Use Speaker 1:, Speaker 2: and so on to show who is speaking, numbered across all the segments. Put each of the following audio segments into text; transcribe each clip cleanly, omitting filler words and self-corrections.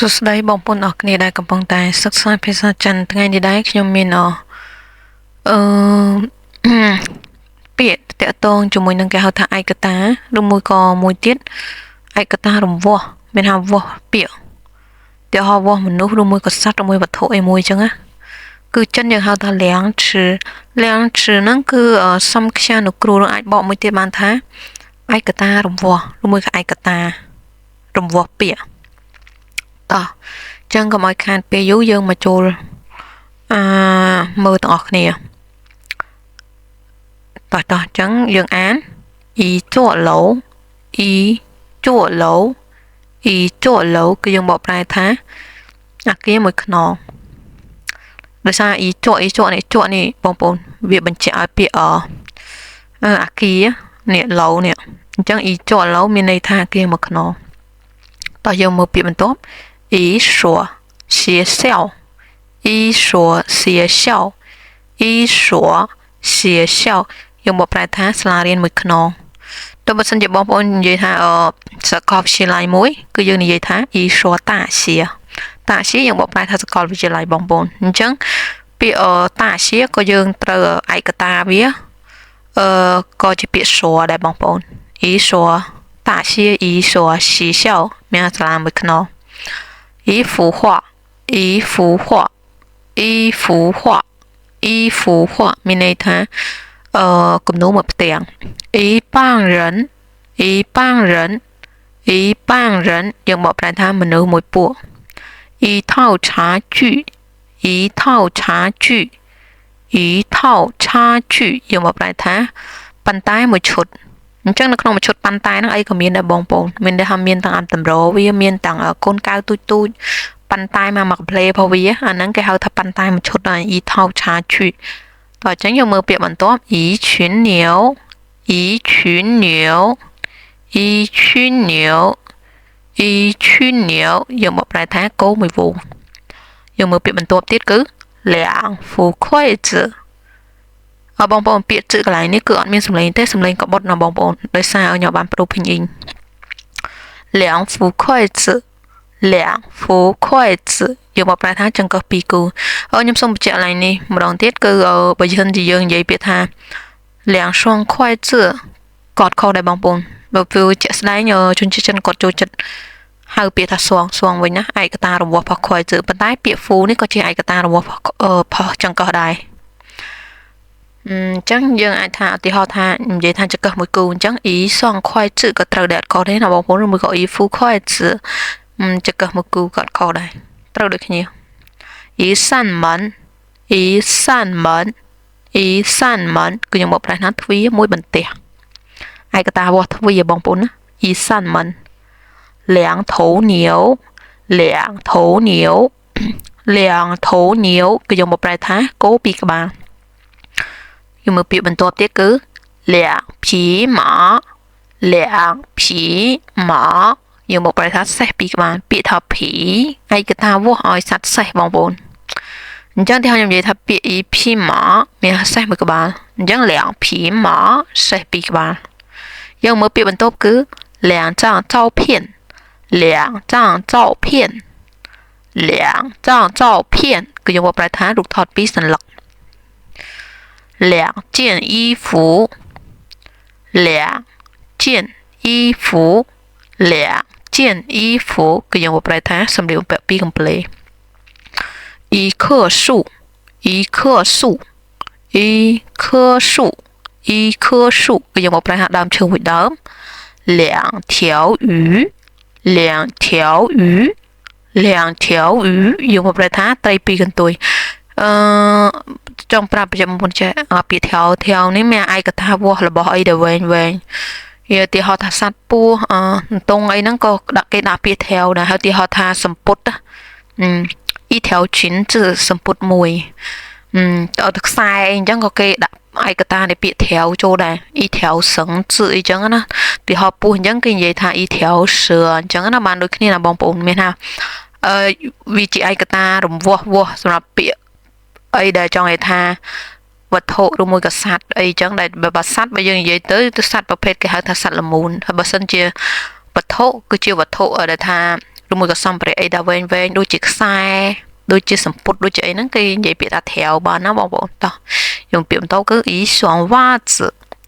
Speaker 1: សួស្តីបងប្អូនអរគ្នាដែលកំពុងតែសិក្សាភាសាចិនថ្ងៃនេះដែរខ្ញុំមានអឺ ពាក្យតាក់ទងជាមួយនឹងគេហៅថាឯកតាឬមួយក៏មួយទៀតឯកតារង្វាស់មានថាវាស់ពាក្យតែហៅវាស់មនុស្សឬមួយក៏សត្វឬមួយវត្ថុអីមួយចឹងណាគឺចិនយើងហៅថាលៀងឈឺហ្នឹងគឺសំខ្យានុគ្រូនឹងអាចបកមួយទៀតបានថាឯកតារង្វាស់ឬមួយក៏ឯកតារង្វាស់ពាក្យតោះចឹងកុំឲ្យខានពេលយូរយើងមកចូលមើលទាំងអស់គ្នាតោះចឹងយើងអានអ៊ីចួឡូអ៊ីចួឡូអ៊ីចួឡូគឺយើងបកប្រែថាអាគារមួយខ្នងដោយសារអ៊ីចួនេះបងប្អូនវាបញ្ជាក់ឲ្យពាក្យអាគារនេះឡូនេះអញ្ចឹងអ៊ីចួឡូមានន័យថាអាគារមួយខ្នងតោះយើងមើលពាក្យបន្ទាប់一所学校，一所学校，一所学校យើងមកប្រែថាសាលារៀនមួយខ្នងទៅបើសិនជាបងប្អូននិយាយថាសាកលវិទ្យាល័យមួយគឺយើងនិយាយថា一所大学យើងមកប្រែថាសាកលវិទ្យាល័យបងប្អូនអញ្ចឹងពាក្យតាជាក៏យើងត្រូវឯកតាវាក៏ជាពាក្យសដែរបងប្អូន一所大学一所学校មានសាលាមួយខ្នង一幅画មានន័យថាគំនូរមួយផ្ទាំង一帮人យើងបកប្រែថាមនុស្សមួយពួក一套茶具យើងបកប្រែថាប៉ុន្តែមួយឈុតអញ្ចឹងនៅក្នុងមួយឈុតប៉ុន្តែហ្នឹងអីក៏មានដែរបងប្អូនមានដែលមានទាំងអាំតម្រវាមានទាំងកូនកៅទូចប៉ុន្តែមកកំ play របស់វាអាហ្នឹងគេហៅថាប៉ុន្តែមួយឈុតអ៊ីថោឆាឈីតអញ្ចឹងយើងមើលពាក្យបន្ទាប់一群牛យើងមកប្រែថាគោមួយវងយើងមើលពាក្យបន្ទាប់ទៀតគឺ两副筷子បងប្អូនពាក្យជឹកកន្លែងនេះគឺអត់មានសំឡេងទេសំឡេងកបុតណាបងប្អូនដោយសារឲ្យខ្ញុំបានប្រូភីងអ៊ីង两副筷子យើងមកប្រែថាចង្កឹះពីរគូខ្ញុំសូមបញ្ជាក់កន្លែងនេះម្ដងទៀតគឺបើយើងនិយាយពាក្យថា两双筷子កត់ខុសដែរបងប្អូនបើវាជាក់ស្ដែងជនជាតិចិនគាត់ចូលចិត្តហៅពាក្យថាស្វងវិញណាឯកតារង្វាស់ផុសខ្វៃជើប៉ុន្តែពាក្យ ហ្វូ នេះក៏ជាឯកតារង្វាស់ផុសចង្កឹះដែរអញ្ចឹងយើងអាចថាឧទាហរណ៍ថានិយាយថាចង្កឹះមួយគូអញ្ចឹងអ៊ីសងខ្វៃជើក៏ត្រូវដែរអត់ខុសទេណាបងប្អូនឬមួយក៏អ៊ីហ្វូខ្វៃជើចង្កឹះមួយគូក៏អត់ខុសដែរត្រូវដូចគ្នាអ៊ីសានម៉ាន់គឺយើងមកប្រែថាទ្វារមួយបន្ទះឯកតារបស់ទ្វារបងប្អូនណាអ៊ីសានម៉ាន់两头牛គឺយើងមកប្រែថាគោពីរក្បាលយើងមើលពាក្យបន្ទាប់ទៀតគឺ两匹马យើងមកប្រែថាសេះពីរក្បាលពាក្យថាភីឯកតាវាស់ឲ្យសត្វសេះបងប្អូនអញ្ចឹងទីខ្ញុំនិយាយថាពាក្យភីម៉ាមានសេះមួយក្បាលអញ្ចឹង两匹马សេះពីរក្បាលយើងមើលពាក្យបន្ទាប់គឺ两张照片គឺយើងមកប្រែថារូបថតពីរសន្លឹក两件衣服គឺយើងមកប្រែថាសម្លៀកបំពាក់ពីរកំប្លែ一棵树គឺយើងមកប្រែថាដើមឈើមួយដើម两条鱼យើងមកប្រែថាត្រីពីរកន្ទុយចង់ប្រាប់បញ្ជាក់បងប្អូនចេះពាក្យថៅនេះមានឯកតាវាស់របស់អីដែលវែងឧទាហរណ៍ថាសត្វពស់អន្ទង់អីហ្នឹងក៏គេដាក់ពាក្យថៅដែរហើយឧទាហរណ៍ថាសម្ពុត一条裙子សម្ពុតមួយទៅខ្សែអញ្ចឹងក៏គេដាក់ឯកតានៃពាក្យថៅចូលដែរ一条绳子អីចឹងណាឧទាហរណ៍ពស់អញ្ចឹងគេនិយាយថា一条蛇អញ្ចឹងណាបានដូចគ្នាណាបងប្អូនមានថាវាជាឯកតារង្វាស់សម្រាប់ពាក្យអីដែលចង់និយាយថាវត្ថុឬមួយក៏សត្វអីចឹងដែលបើសត្វបើយើងនិយាយទៅសត្វប្រភេទគេហៅថាសត្វល្មូនហើយបើសិនជាវត្ថុគឺជាវត្ថុដែលថា ឬមួយក៏សំភារៈអីដែលវែងដូចជាខ្សែដូចជាសម្ពុតដូចជាអីហ្នឹងគេនិយាយពាក្យថាថែវបានណាបងប្អូនតោះយើងពាក្យបន្តគឺ一双袜子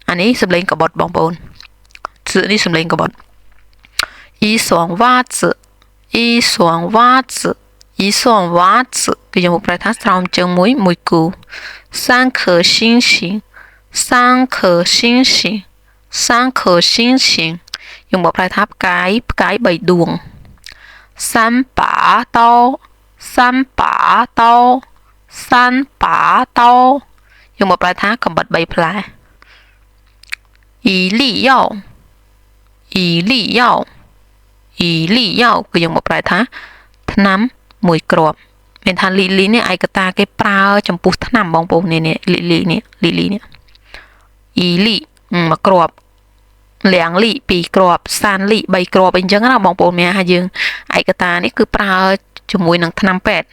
Speaker 1: អានេះសំឡេងកបฏបងប្អូននេះសំឡេងកបฏ一双袜子一双袜子一双袜子គឺយើងប្រែថាស្រោមជើងមួយគូ三颗星星三颗星星三颗星星យើងបកប្រែថាផ្កាយ3ដួង三把刀三把刀三把刀យើងបកប្រែថាកំបិត3ផ្លែ一粒药一粒药一粒药គឺយើងបកប្រែថាថ្នាំមួយគ្រាប់មានថាលីនេះឯកតាគេប្រើចំពោះថ្នាំបងប្អូននេះលីនេះអ៊ីលីមួយគ្រាប់លៀងលី2គ្រាប់សានលី3គ្រាប់អីចឹងណាបងប្អូនមានថាយើងឯកតានេះគឺប្រើជាមួយនឹងថ្នាំពេទ្យ